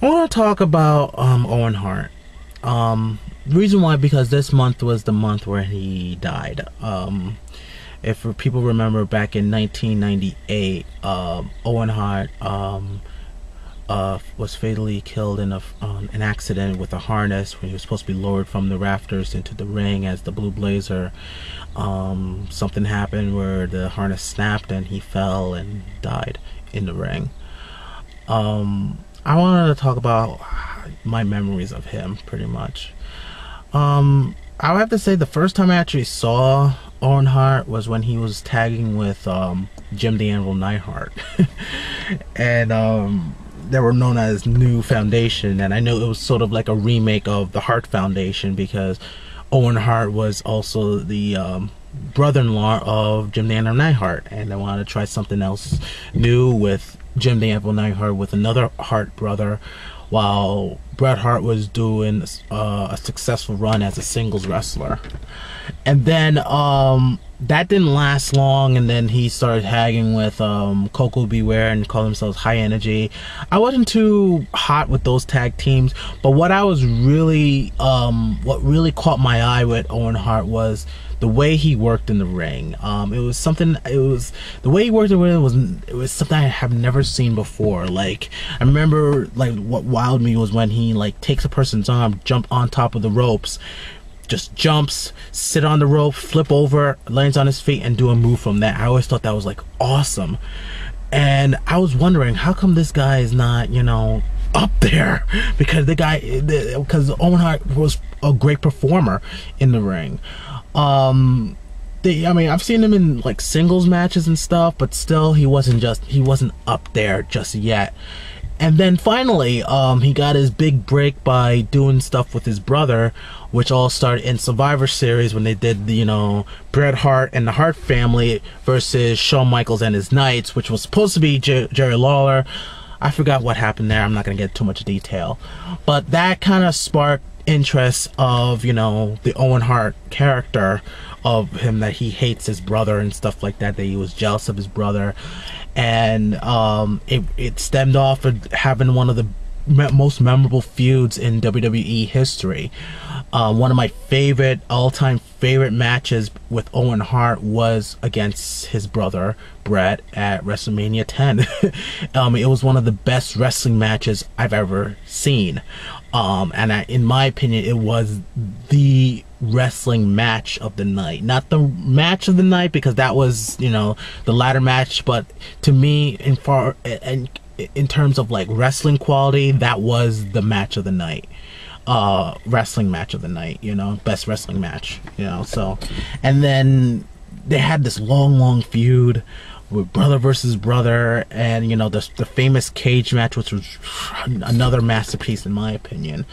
I want to talk about Owen Hart. Reason why, because this month was the month where he died. If people remember, back in 1998, Owen Hart was fatally killed in an accident with a harness when he was supposed to be lowered from the rafters into the ring as the Blue Blazer. Something happened where the harness snapped and he fell and died in the ring. I wanted to talk about my memories of him, pretty much. I would have to say the first time I actually saw Owen Hart was when he was tagging with Jim the Anvil Neidhart. And they were known as New Foundation, and I know it was sort of like a remake of the Hart Foundation, because Owen Hart was also the brother-in-law of Jim the Anvil Neidhart, and I wanted to try something else new with Jim the Anvil Neidhart with another Hart brother, while Bret Hart was doing a successful run as a singles wrestler. And then that didn't last long, and then he started tagging with Coco Beware and called themselves High Energy. I wasn't too hot with those tag teams, but what really caught my eye with Owen Hart was the way he worked in the ring. The way he worked in the ring was something I have never seen before. Like, I remember, like, what wowed me was when he, like, takes a person's arm, jump on top of the ropes, just jumps, sit on the rope, flip over, lands on his feet, and do a move from that. I always thought that was, like, awesome. And I was wondering, how come this guy is not, you know, up there? Because Owen Hart was a great performer in the ring. I mean, I've seen him in like singles matches and stuff, but still he wasn't up there just yet. And then finally, he got his big break by doing stuff with his brother, which all started in Survivor Series when they did the, you know, Bret Hart and the Hart family versus Shawn Michaels and his Knights, which was supposed to be Jerry Lawler. I forgot what happened there. I'm not going to get too much detail, but that kind of sparked interest of, you know, the Owen Hart character, of him, that he hates his brother and stuff like that he was jealous of his brother. And it stemmed off of having one of the most memorable feuds in WWE history. One of my all-time favorite matches with Owen Hart was against his brother Bret at WrestleMania 10. It was one of the best wrestling matches I've ever seen, and in my opinion, it was the wrestling match of the night. Not the match of the night, because that was, you know, the ladder match, but to me, in terms of like wrestling quality, that was the match of the night. Wrestling match of the night, you know, best wrestling match, you know. So, and then they had this long feud with brother versus brother, and, you know, the famous cage match, which was another masterpiece in my opinion.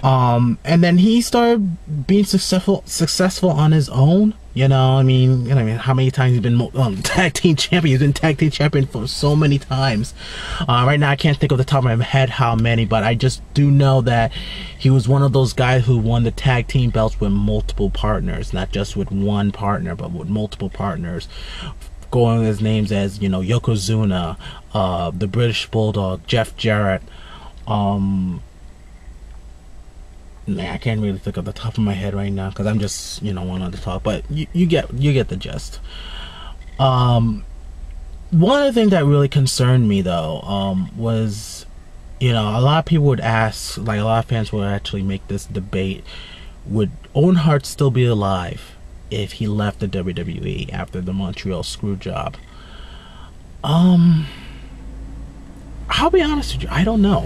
And then he started being successful on his own. You know, I mean, how many times he's been tag team champion? He's been tag team champion for so many times. Right now, I can't think of the top of my head how many, but I just do know that he was one of those guys who won the tag team belts with multiple partners, not just with one partner, but with multiple partners. Going with his names as, you know, Yokozuna, the British Bulldog, Jeff Jarrett. Man, I can't really think of the top of my head right now because I'm just, you know, wanting to talk. But you get the gist. One of the things that really concerned me though was, you know, a lot of people would ask, like a lot of fans would actually make this debate: would Owen Hart still be alive if he left the WWE after the Montreal screw job? I'll be honest with you, I don't know.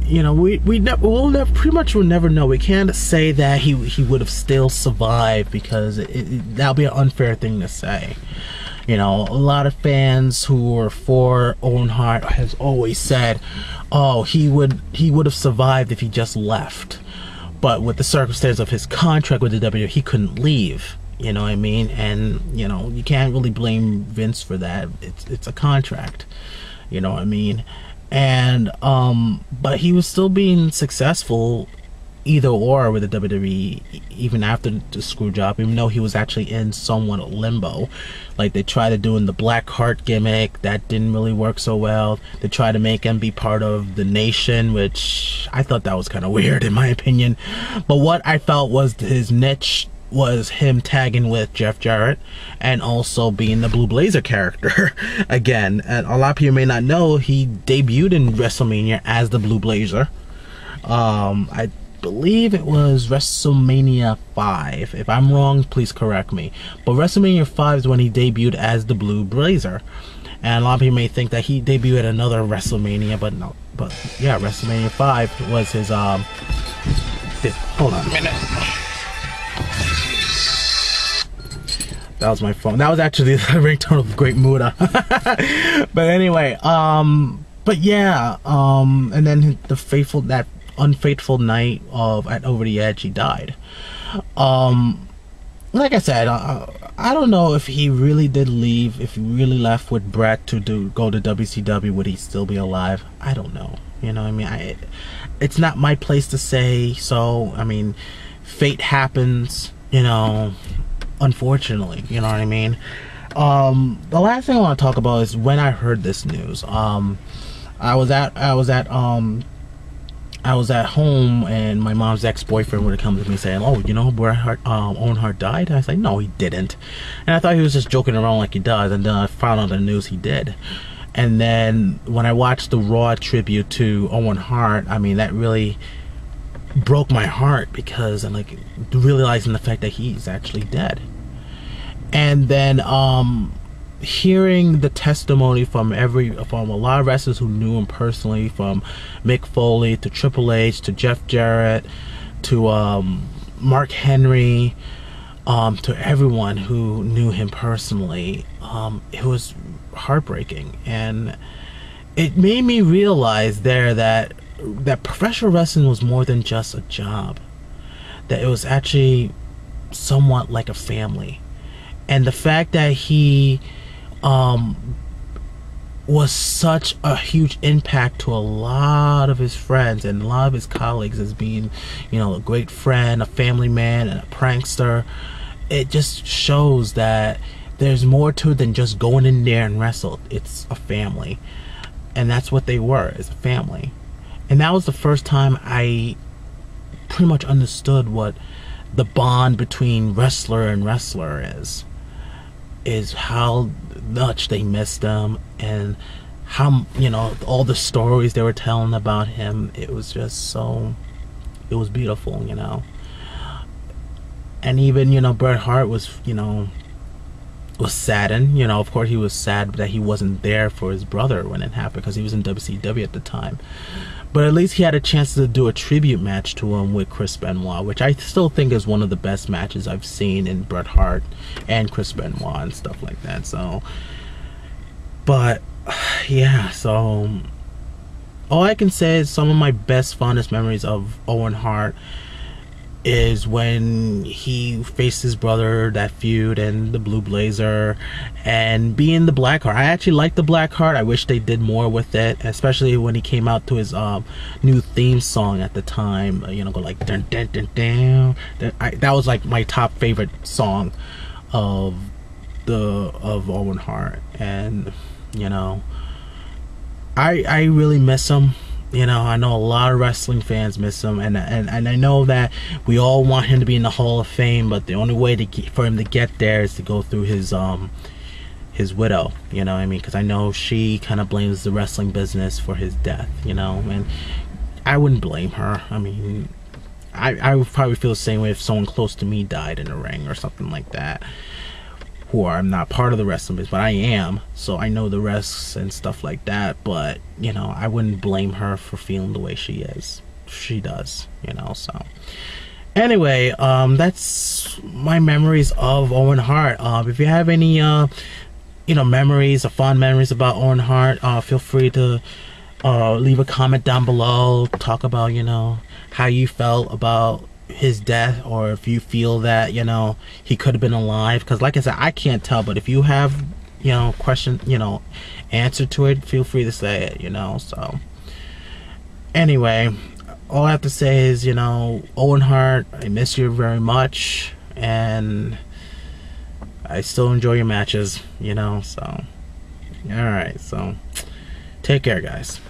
We'll never know. We can't say that he would have still survived, because that'll be an unfair thing to say. You know, a lot of fans who were for Owen Hart has always said, oh, he would have survived if he just left. But with the circumstance of his contract with the WWE, he couldn't leave. You know what I mean? And, you know, you can't really blame Vince for that. It's a contract. You know what I mean? And but he was still being successful either or with the WWE even after the screw job, even though he was actually in somewhat limbo. Like, they tried to do in the Black Heart gimmick, that didn't really work so well. They tried to make him be part of the Nation, which I thought that was kind of weird in my opinion. But what I felt was his niche was him tagging with Jeff Jarrett and also being the Blue Blazer character again. And a lot of people may not know, he debuted in WrestleMania as the Blue Blazer. I believe it was WrestleMania 5. If I'm wrong, please correct me. But WrestleMania 5 is when he debuted as the Blue Blazer. And a lot of people may think that he debuted at another WrestleMania, but no. But yeah, WrestleMania 5 was his hold on a minute. That was my phone. That was actually the ringtone of Great Muda. But anyway, but yeah, and then that unfaithful night of at Over the Edge, he died. Like I said, I don't know if he really did leave, if he really left with Brett to go to WCW, would he still be alive? I don't know. You know what I mean? It's not my place to say, so, I mean, fate happens, you know, unfortunately, you know what I mean? The last thing I want to talk about is when I heard this news. I was at home, and my mom's ex-boyfriend would have come to me saying, "Oh, you know, Owen Hart died?" And I was like, "No, he didn't." And I thought he was just joking around like he does. And then I found out the news he did. And then when I watched the Raw tribute to Owen Hart, I mean, that really broke my heart, because I'm like realizing the fact that he's actually dead. And then hearing the testimony from a lot of wrestlers who knew him personally, from Mick Foley to Triple H to Jeff Jarrett to Mark Henry, to everyone who knew him personally, it was heartbreaking. And it made me realize there that professional wrestling was more than just a job, that it was actually somewhat like a family. And the fact that he was such a huge impact to a lot of his friends and a lot of his colleagues, as being, you know, a great friend, a family man, and a prankster, it just shows that there's more to it than just going in there and wrestle. It's a family, and that's what they were, as a family. And that was the first time I pretty much understood what the bond between wrestler and wrestler is how much they missed him, and how, you know, all the stories they were telling about him. It was just so, it was beautiful, you know. And even, you know, Bret Hart was, you know, was saddened. You know, of course he was sad that he wasn't there for his brother when it happened, because he was in WCW at the time. But at least he had a chance to do a tribute match to him with Chris Benoit, which I still think is one of the best matches I've seen in Bret Hart and Chris Benoit and stuff like that. So, but yeah, so all I can say is some of my best, fondest memories of Owen Hart is when he faced his brother, that feud, and the Blue Blazer, and being the Black Heart. I actually like the Black Heart. I wish they did more with it, especially when he came out to his new theme song at the time. You know, go like dun dun dun dun. That was like my top favorite song of Owen Hart, and you know, I really miss him. You know, I know a lot of wrestling fans miss him, and I know that we all want him to be in the Hall of Fame, but the only way for him to get there is to go through his widow. You know what I mean? Because I know she kind of blames the wrestling business for his death. You know, and I wouldn't blame her. I mean, I would probably feel the same way if someone close to me died in the ring or something like that. Who I'm not part of the wrestling business, but I am, so I know the risks and stuff like that. But you know, I wouldn't blame her for feeling the way she does, you know. So anyway, that's my memories of Owen Hart. If you have any you know, memories or fond memories about Owen Hart, feel free to leave a comment down below. Talk about, you know, how you felt about his death, or if you feel that, you know, he could have been alive. Because like I said, I can't tell, but if you have, you know, question, you know, answer to it, feel free to say it, you know. So anyway, all I have to say is, you know, Owen Hart, I miss you very much, and I still enjoy your matches, you know, so, alright, so, take care, guys.